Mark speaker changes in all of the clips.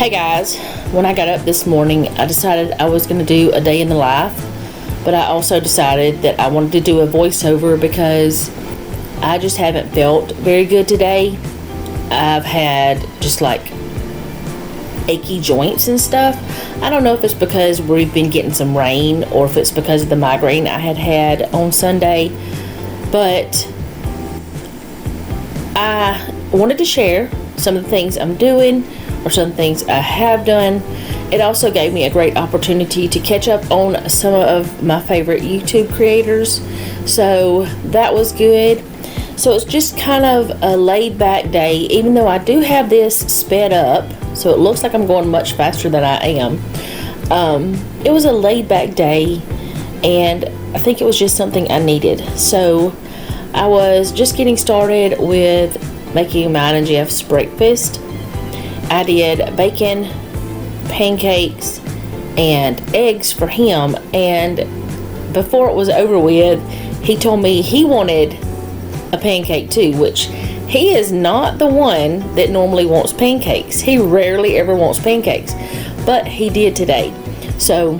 Speaker 1: Hey guys, when I got up this morning, I decided I was going to do a day in the life, but I also decided that I wanted to do a voiceover because I just haven't felt very good today. I've had just like achy joints and stuff. I don't know if it's because we've been getting some rain or if it's because of the migraine I had on Sunday, but I wanted to share some of the things I'm doing or some things I have done. It also gave me a great opportunity to catch up on some of my favorite YouTube creators, so that was good. So it's just kind of a laid back day, even though I do have this sped up, so it looks like I'm going much faster than I am. It was a laid back day, and I think it was just something I needed. So I was just getting started with making mine and Jeff's breakfast. I did bacon, pancakes, and eggs for him, and before it was over with, he told me he wanted a pancake too, which he is not the one that normally wants pancakes. He rarely ever wants pancakes, but he did today. So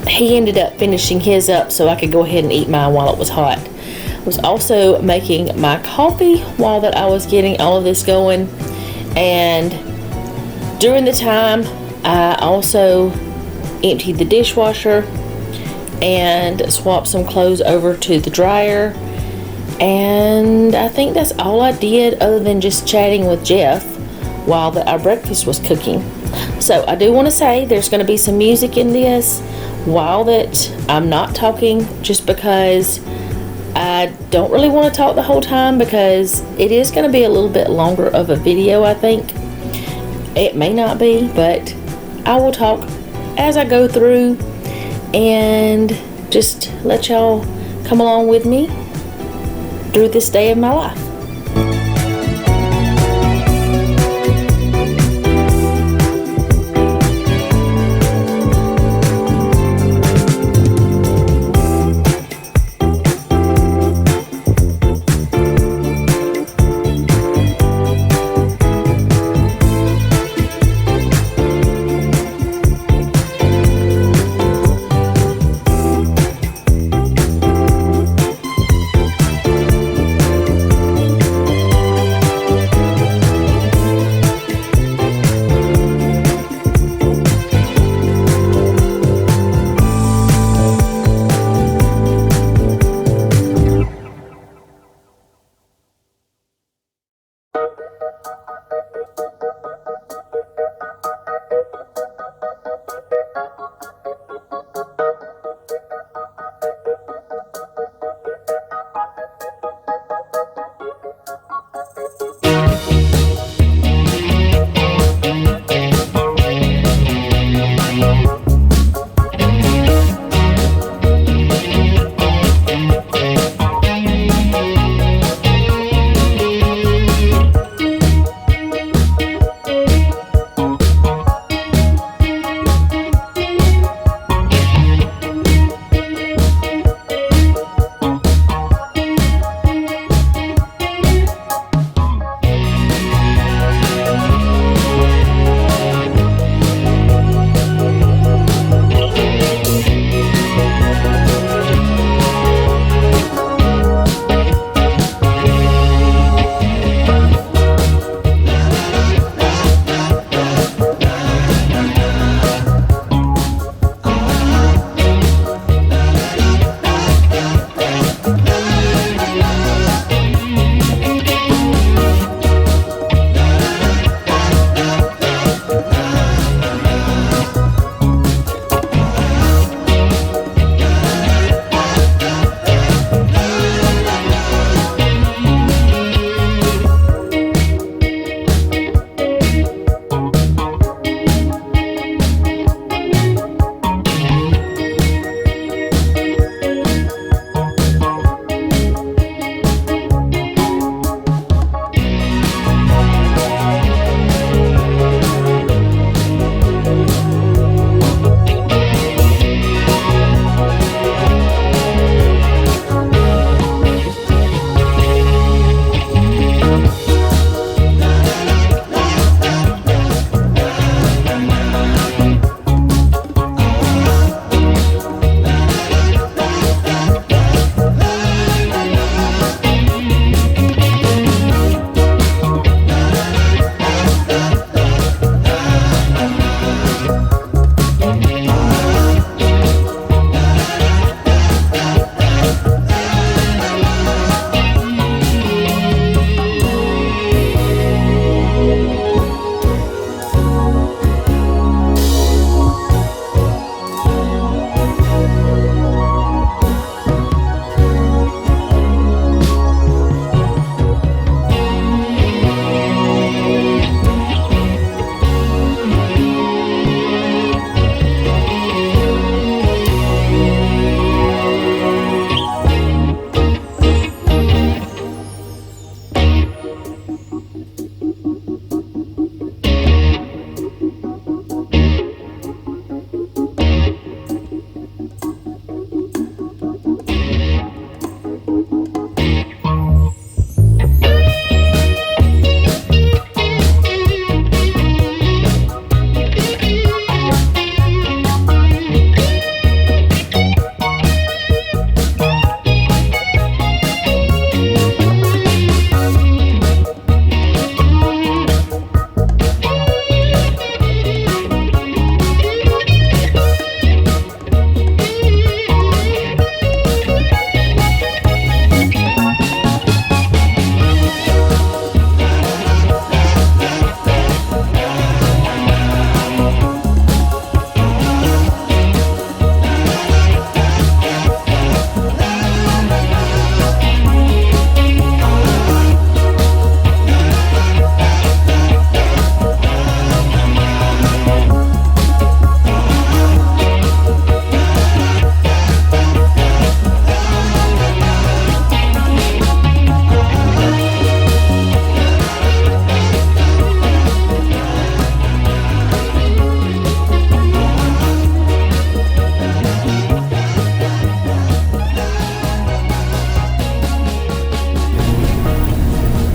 Speaker 1: he ended up finishing his up so I could go ahead and eat mine while it was hot. I was also making my coffee while that I was getting all of this going. And during the time, I also emptied the dishwasher and swapped some clothes over to the dryer. And I think that's all I did other than just chatting with Jeff while our breakfast was cooking. So I do want to say there's going to be some music in this while that I'm not talking, just because I don't really want to talk the whole time, because it is going to be a little bit longer of a video, I think. It may not be, but I will talk as I go through and just let y'all come along with me through this day of my life.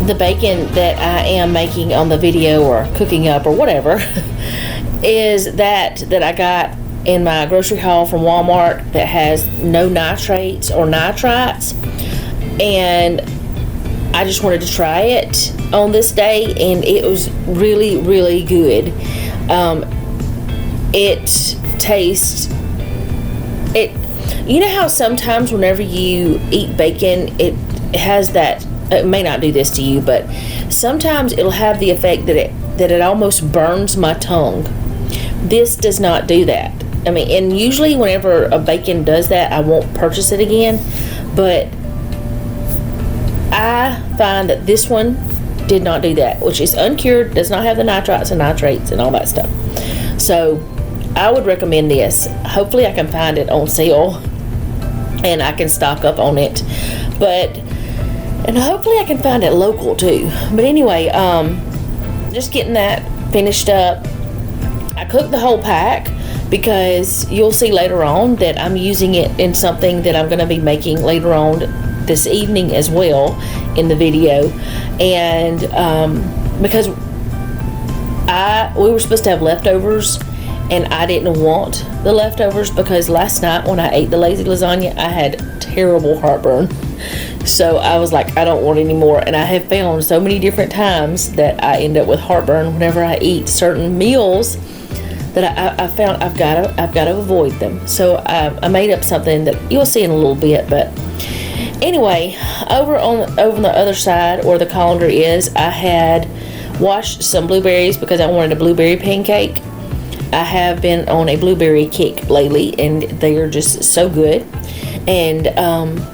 Speaker 1: the bacon that I am making on the video or cooking up or whatever is that I got in my grocery haul from Walmart that has no nitrates or nitrites, and I just wanted to try it on this day, and it was really, really good. It tastes it. You know how sometimes whenever you eat bacon, it has that. It may not do this to you, but sometimes it'll have the effect that it almost burns my tongue. This does not do that. I mean, and usually whenever a bacon does that, I won't purchase it again. But I find that this one did not do that, which is uncured, does not have the nitrites and nitrates and all that stuff. So I would recommend this. Hopefully I can find it on sale and I can stock up on it. And hopefully I can find it local too. But anyway, just getting that finished up. I cooked the whole pack because you'll see later on that I'm using it in something that I'm going to be making later on this evening as well in the video. And because we were supposed to have leftovers, and I didn't want the leftovers because last night when I ate the lazy lasagna, I had terrible heartburn. So I was like, I don't want any more. And I have found so many different times that I end up with heartburn whenever I eat certain meals that I found I've got to avoid them. So I made up something that you'll see in a little bit. But anyway, over on the other side where the colander is, I had washed some blueberries because I wanted a blueberry pancake. I have been on a blueberry kick lately, and they are just so good. And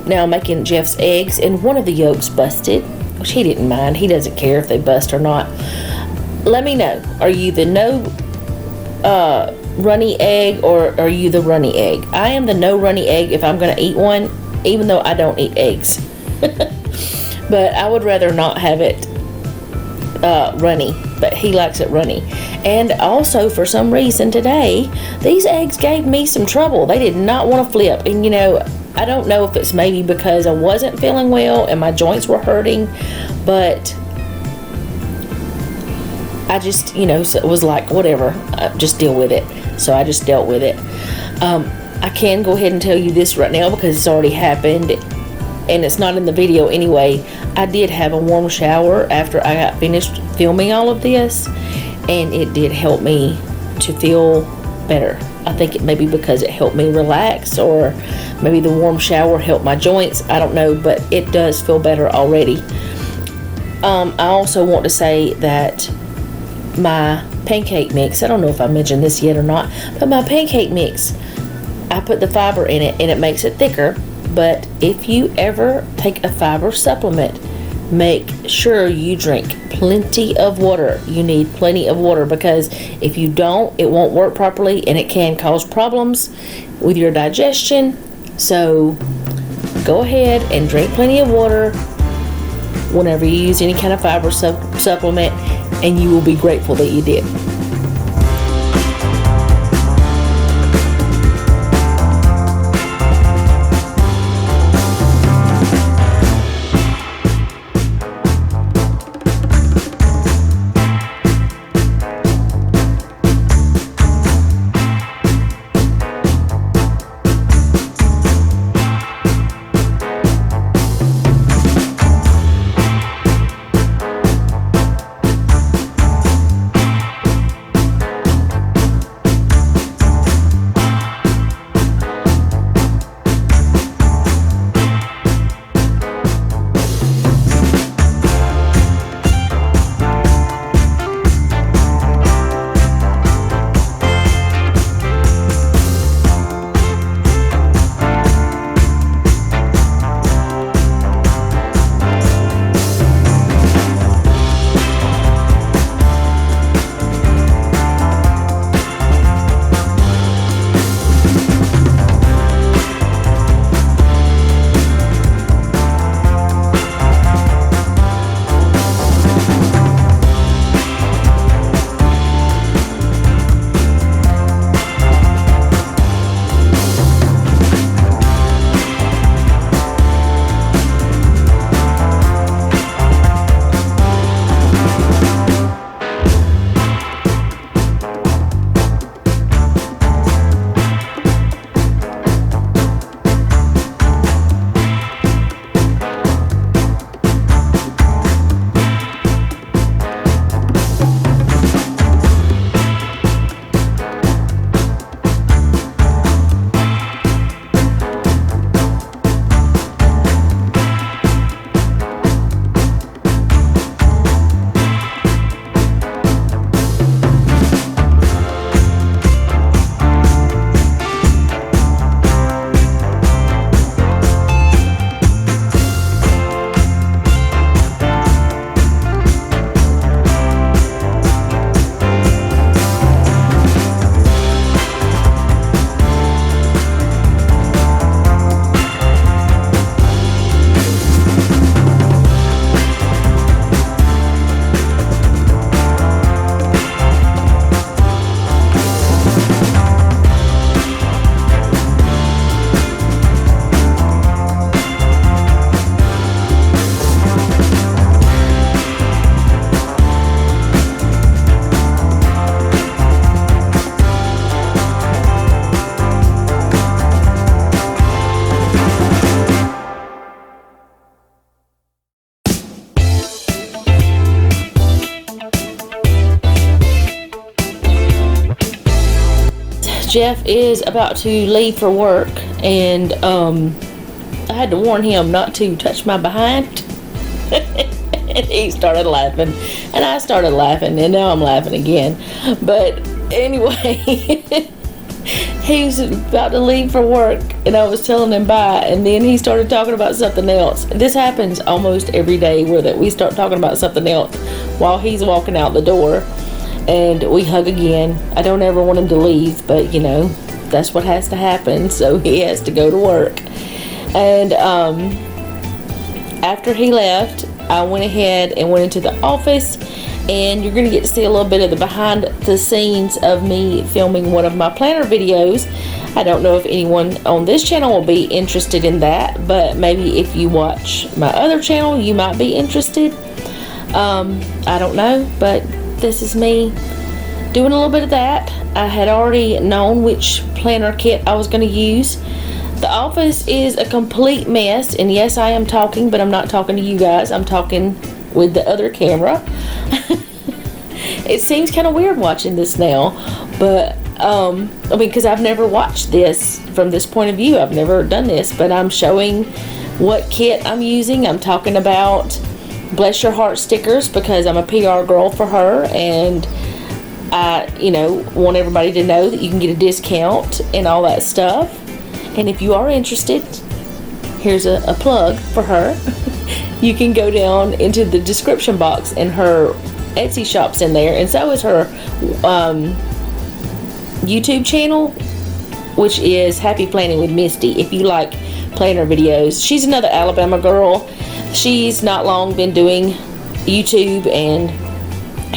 Speaker 1: now I'm making Jeff's eggs, and one of the yolks busted, which he didn't mind. He doesn't care if they bust or not. Let me know. Are you the no runny egg, or are you the runny egg? I am the no runny egg if I'm going to eat one, even though I don't eat eggs. But I would rather not have it runny, but he likes it runny. And also, for some reason today, these eggs gave me some trouble. They did not want to flip. And you know, I don't know if it's maybe because I wasn't feeling well and my joints were hurting, but I just, was like, whatever, just deal with it. So I just dealt with it. I can go ahead and tell you this right now because it's already happened, and it's not in the video anyway. I did have a warm shower after I got finished filming all of this, and it did help me to feel better. I think it may be because it helped me relax, or maybe the warm shower helped my joints. I don't know, but it does feel better already. I also want to say that my pancake mix, I don't know if I mentioned this yet or not, but my pancake mix, I put the fiber in it and it makes it thicker. But if you ever take a fiber supplement, make sure you drink plenty of water. You need plenty of water, because if you don't, it won't work properly and it can cause problems with your digestion. So go ahead and drink plenty of water whenever you use any kind of fiber supplement, and you will be grateful that you did. Jeff is about to leave for work, and I had to warn him not to touch my behind. And he started laughing, and I started laughing, and now I'm laughing again. But anyway, he was about to leave for work, and I was telling him bye, and then he started talking about something else. This happens almost every day with it. We start talking about something else while he's walking out the door, and we hug again. I don't ever want him to leave, but you know, that's what has to happen, so he has to go to work. And after he left, I went ahead and went into the office, and you're going to get to see a little bit of the behind the scenes of me filming one of my planner videos. I don't know if anyone on this channel will be interested in that, but maybe if you watch my other channel, you might be interested. I don't know, but this is me doing a little bit of that. I had already known which planner kit I was going to use. The office is a complete mess, and yes, I am talking, but I'm not talking to you guys. I'm talking with the other camera. It seems kind of weird watching this now, but I mean, because I've never watched this from this point of view. I've never done this, but I'm showing what kit I'm using. I'm talking about Bless Your Heart stickers because I'm a PR girl for her, and I, you know, want everybody to know that you can get a discount and all that stuff. And if you are interested, here's a plug for her. You can go down into the description box, and her Etsy shop's in there, and so is her YouTube channel, which is Happy Planning with Misty. If you like planner videos, she's another Alabama girl. She's not long been doing YouTube, and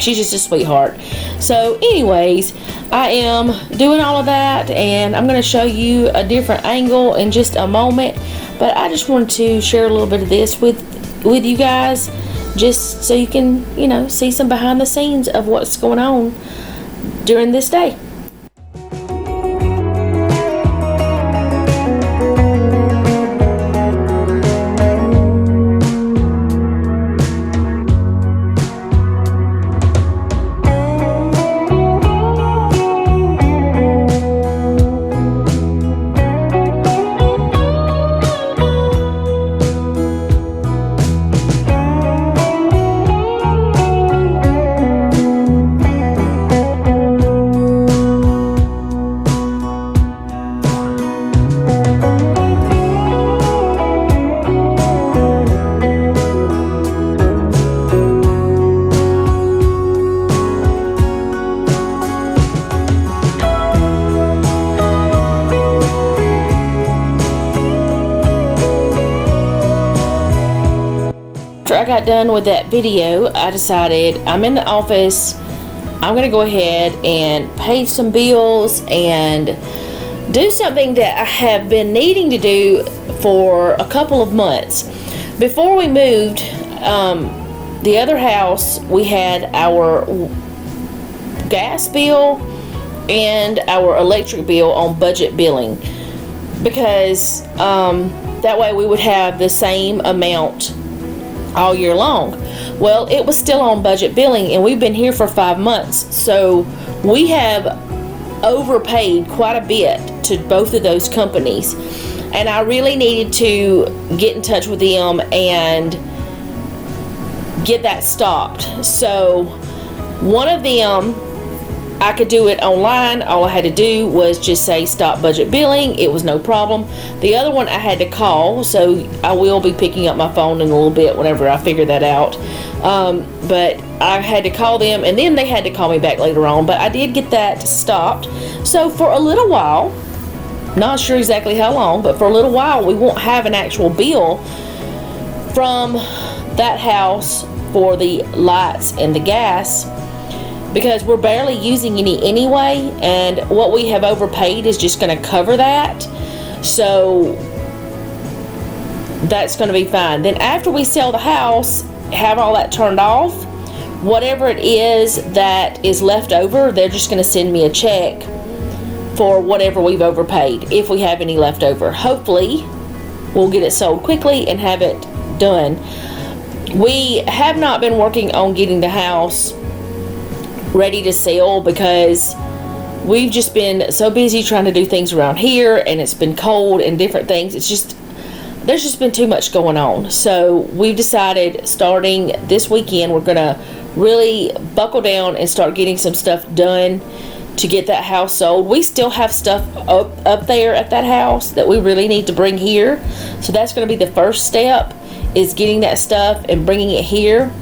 Speaker 1: she's just a sweetheart. So anyways, I am doing all of that, and I'm going to show you a different angle in just a moment, but I just wanted to share a little bit of this with you guys, just so you can, you know, see some behind the scenes of what's going on during this day. After I got done with that video, I decided I'm in the office, I'm gonna go ahead and pay some bills and do something that I have been needing to do for a couple of months. Before we moved, the other house, we had our gas bill and our electric bill on budget billing, because that way we would have the same amount all year long. Well, it was still on budget billing, and we've been here for 5 months, so we have overpaid quite a bit to both of those companies, and I really needed to get in touch with them and get that stopped. So one of them, I could do it online. All I had to do was just say stop budget billing. It was no problem. The other one I had to call, so I will be picking up my phone in a little bit whenever I figure that out. But I had to call them, and then they had to call me back later on, but I did get that stopped. So for a little while, not sure exactly how long, but for a little while we won't have an actual bill from that house for the lights and the gas, because we're barely using any anyway, and what we have overpaid is just going to cover that. So that's going to be fine. Then after we sell the house, have all that turned off, whatever it is that is left over, they're just going to send me a check for whatever we've overpaid, if we have any left over. Hopefully we'll get it sold quickly and have it done. We have not been working on getting the house ready to sell because we've just been so busy trying to do things around here, and it's been cold and different things. There's just been too much going on. So we've decided, starting this weekend, we're gonna really buckle down and start getting some stuff done to get that house sold. We still have stuff up there at that house that we really need to bring here. So that's going to be the first step, is getting that stuff and bringing it here.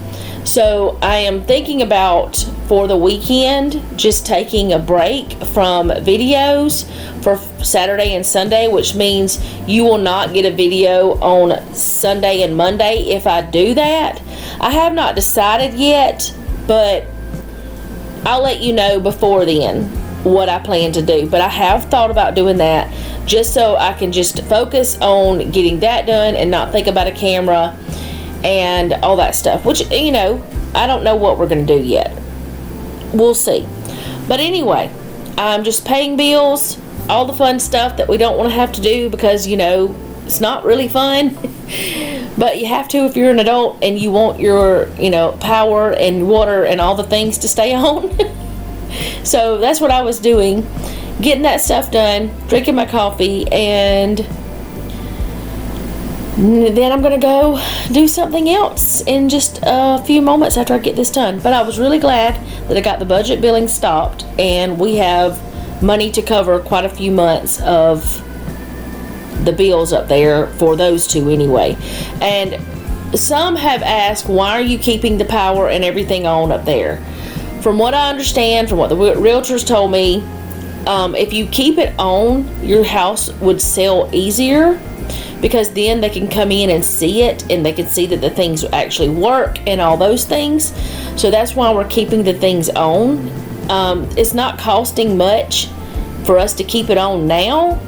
Speaker 1: So I am thinking about, for the weekend, just taking a break from videos for Saturday and Sunday, which means you will not get a video on Sunday and Monday if I do that. I have not decided yet, but I'll let you know before then what I plan to do. But I have thought about doing that, just so I can just focus on getting that done and not think about a camera and all that stuff, which, you know, I don't know what we're going to do yet. We'll see. But anyway, I'm just paying bills, all the fun stuff that we don't want to have to do because, you know, it's not really fun. But you have to if you're an adult and you want your, you know, power and water and all the things to stay on. So that's what I was doing, getting that stuff done, drinking my coffee, and then I'm going to go do something else in just a few moments after I get this done. But I was really glad that I got the budget billing stopped, and we have money to cover quite a few months of the bills up there for those two anyway. And some have asked, why are you keeping the power and everything on up there? From what I understand, from what the realtors told me, if you keep it on, your house would sell easier, because then they can come in and see it, and they can see that the things actually work and all those things. So that's why we're keeping the things on. It's not costing much for us to keep it on now.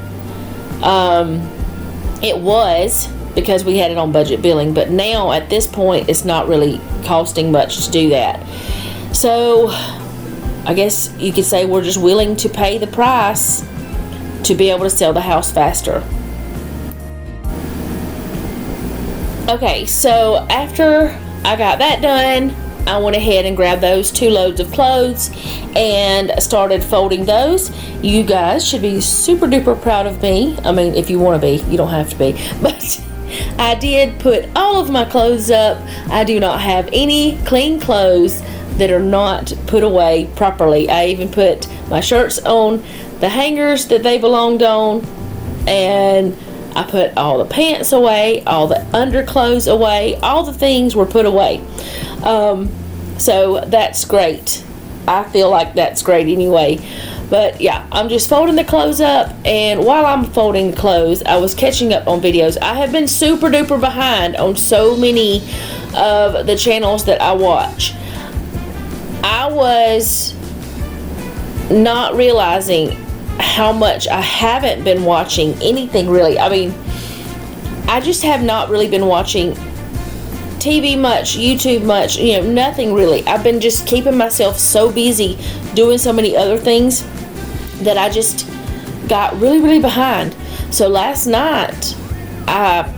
Speaker 1: It was, because we had it on budget billing, but now at this point it's not really costing much to do that. So I guess you could say we're just willing to pay the price to be able to sell the house faster. Okay, so after I got that done, I went ahead and grabbed those 2 loads of clothes and started folding those. You guys should be super duper proud of me. I mean, if you want to be, you don't have to be. But I did put all of my clothes up. I do not have any clean clothes that are not put away properly. I even put my shirts on the hangers that they belonged on, and I put all the pants away, all the underclothes away, all the things were put away. So that's great. I feel like that's great anyway. But yeah, I'm just folding the clothes up, and while I'm folding the clothes, I was catching up on videos. I have been super duper behind on so many of the channels that I watch. I was not realizing how much I haven't been watching anything really. I mean, I just have not really been watching TV much, YouTube much, you know, nothing really. I've been just keeping myself so busy doing so many other things that I just got really, really behind. So last night, I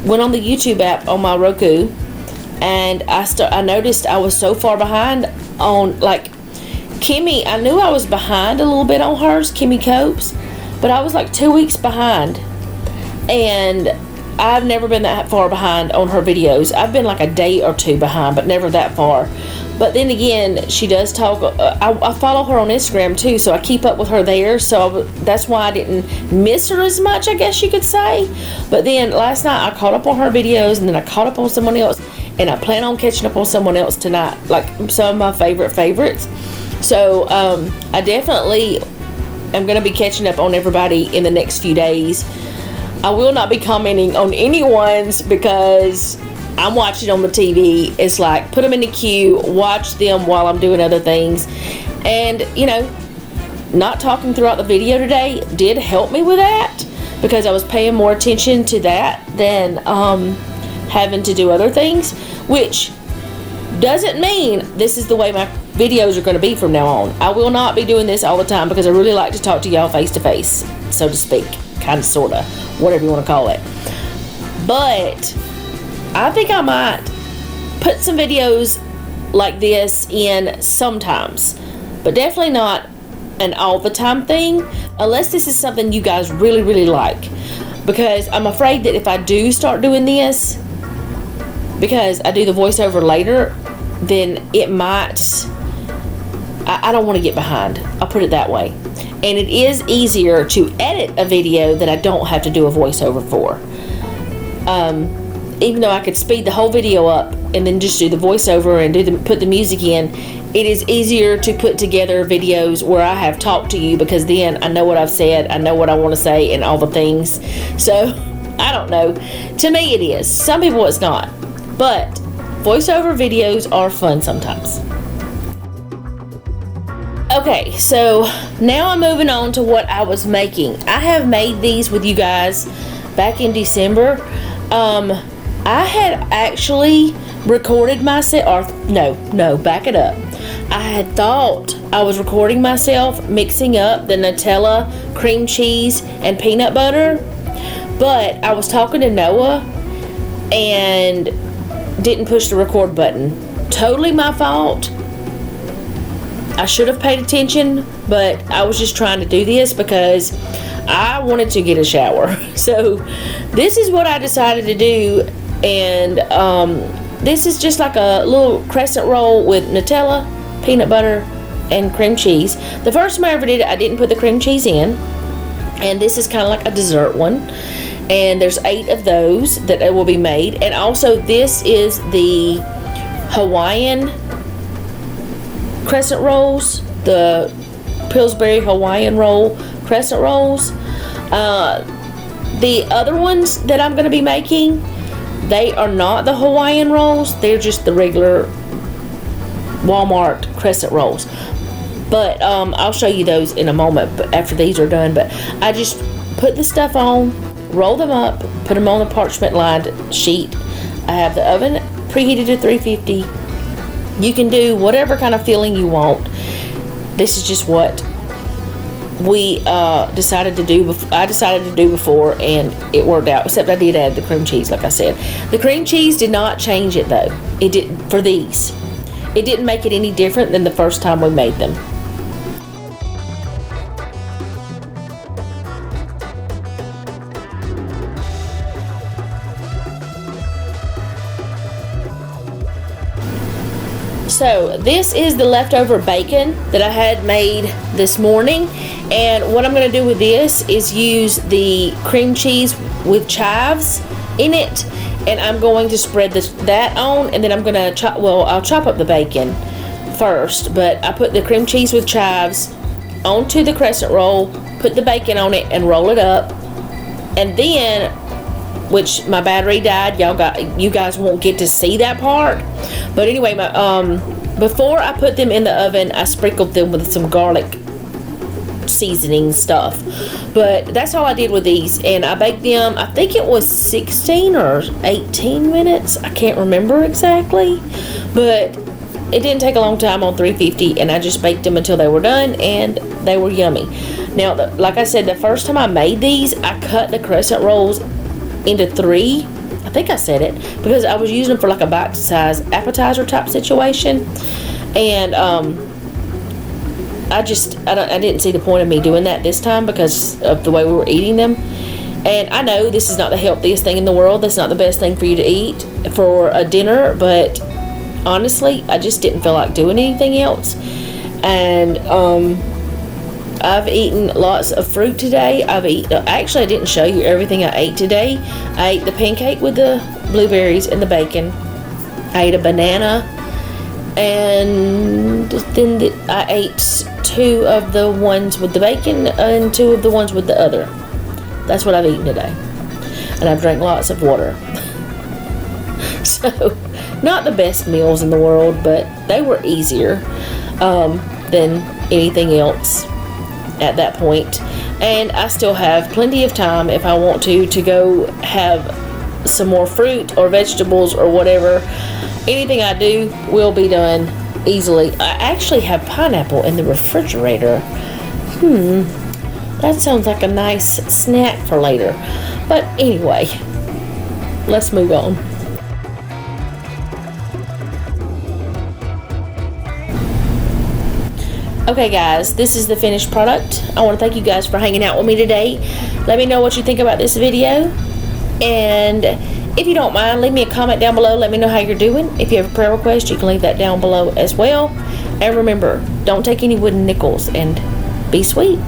Speaker 1: went on the YouTube app on my Roku, and I noticed I was so far behind on, like, Kimmy. I knew I was behind a little bit on hers, Kimmy Copes, but I was like 2 weeks behind, and I've never been that far behind on her videos. I've been like a day or two behind, but never that far. But then again, she does talk. I follow her on Instagram too, so I keep up with her there. So that's why I didn't miss her as much, I guess you could say. But then last night I caught up on her videos, and then I caught up on someone else, and I plan on catching up on someone else tonight, like some of my favorites. So I definitely am going to be catching up on everybody in the next few days. I will not be commenting on anyone's because I'm watching on the TV. It's like, put them in the queue, watch them while I'm doing other things. And, you know, not talking throughout the video today did help me with that, because I was paying more attention to that than having to do other things, which doesn't mean this is the way my videos are going to be from now on. I will not be doing this all the time, because I really like to talk to y'all face to face, so to speak. Kind of, sort of, whatever you want to call it. But I think I might put some videos like this in sometimes, but definitely not an all the time thing, unless this is something you guys really, really like. Because I'm afraid that if I do start doing this, because I do the voiceover later, then it might, I don't want to get behind. I'll put it that way. And it is easier to edit a video that I don't have to do a voiceover for. Even though I could speed the whole video up and then just do the voiceover and put the music in, it is easier to put together videos where I have talked to you, because then I know what I've said, I know what I want to say, and all the things. So, I don't know. To me, it is. Some people, it's not. But voiceover videos are fun sometimes. Okay, so now I'm moving on to what I was making. I have made these with you guys back in December. I had actually recorded myself, back it up. I had thought I was recording myself mixing up the Nutella, cream cheese, and peanut butter, but I was talking to Noah and didn't push the record button. Totally my fault. I should have paid attention, but I was just trying to do this because I wanted to get a shower. So this is what I decided to do, and this is just like a little crescent roll with Nutella, peanut butter, and cream cheese. The first time I ever did it, I didn't put the cream cheese in, and this is kind of like a dessert one, and there's 8 of those that will be made. And also this is the Hawaiian crescent rolls, the Pillsbury Hawaiian roll crescent rolls. The other ones that I'm going to be making, they are not the Hawaiian rolls, they're just the regular Walmart crescent rolls. But I'll show you those in a moment, but after these are done. But I just put the stuff on, roll them up, put them on the parchment lined sheet. I have the oven preheated to 350. You can do whatever kind of filling you want. This is just what we decided to do. I decided to do before, and it worked out. Except I did add the cream cheese, like I said. The cream cheese did not change it though. It did for these. It didn't make it any different than the first time we made them. So this is the leftover bacon that I had made this morning, and what I'm going to do with this is use the cream cheese with chives in it, and I'm going to spread that on, and then I'm going to I'll chop up the bacon first, but I put the cream cheese with chives onto the crescent roll, put the bacon on it, and roll it up, and then, which my battery died, you guys won't get to see that part, but anyway, before I put them in the oven, I sprinkled them with some garlic seasoning stuff. But that's all I did with these, and I baked them, I think it was 16 or 18 minutes, I can't remember exactly, but it didn't take a long time on 350, and I just baked them until they were done, and they were yummy. Now, like I said, the first time I made these, I cut the crescent rolls into 3. I think I said it, because I was using them for like a bite-size appetizer type situation, and I didn't see the point of me doing that this time because of the way we were eating them. And I know this is not the healthiest thing in the world. That's not the best thing for you to eat for a dinner, but honestly, I just didn't feel like doing anything else. And I've eaten lots of fruit today. Actually, I didn't show you everything I ate today. I ate the pancake with the blueberries and the bacon. I ate a banana, and then I ate 2 of the ones with the bacon and 2 of the ones with the other. That's what I've eaten today. And I've drank lots of water. So, not the best meals in the world, but they were easier than anything else at that point. And I still have plenty of time if I want to go have some more fruit or vegetables or whatever. Anything I do will be done easily. I actually have pineapple in the refrigerator. That sounds like a nice snack for later. But anyway, let's move on. Okay guys, this is the finished product. I want to thank you guys for hanging out with me today. Let me know what you think about this video. And if you don't mind, leave me a comment down below. Let me know how you're doing. If you have a prayer request, you can leave that down below as well. And remember, don't take any wooden nickels, and be sweet.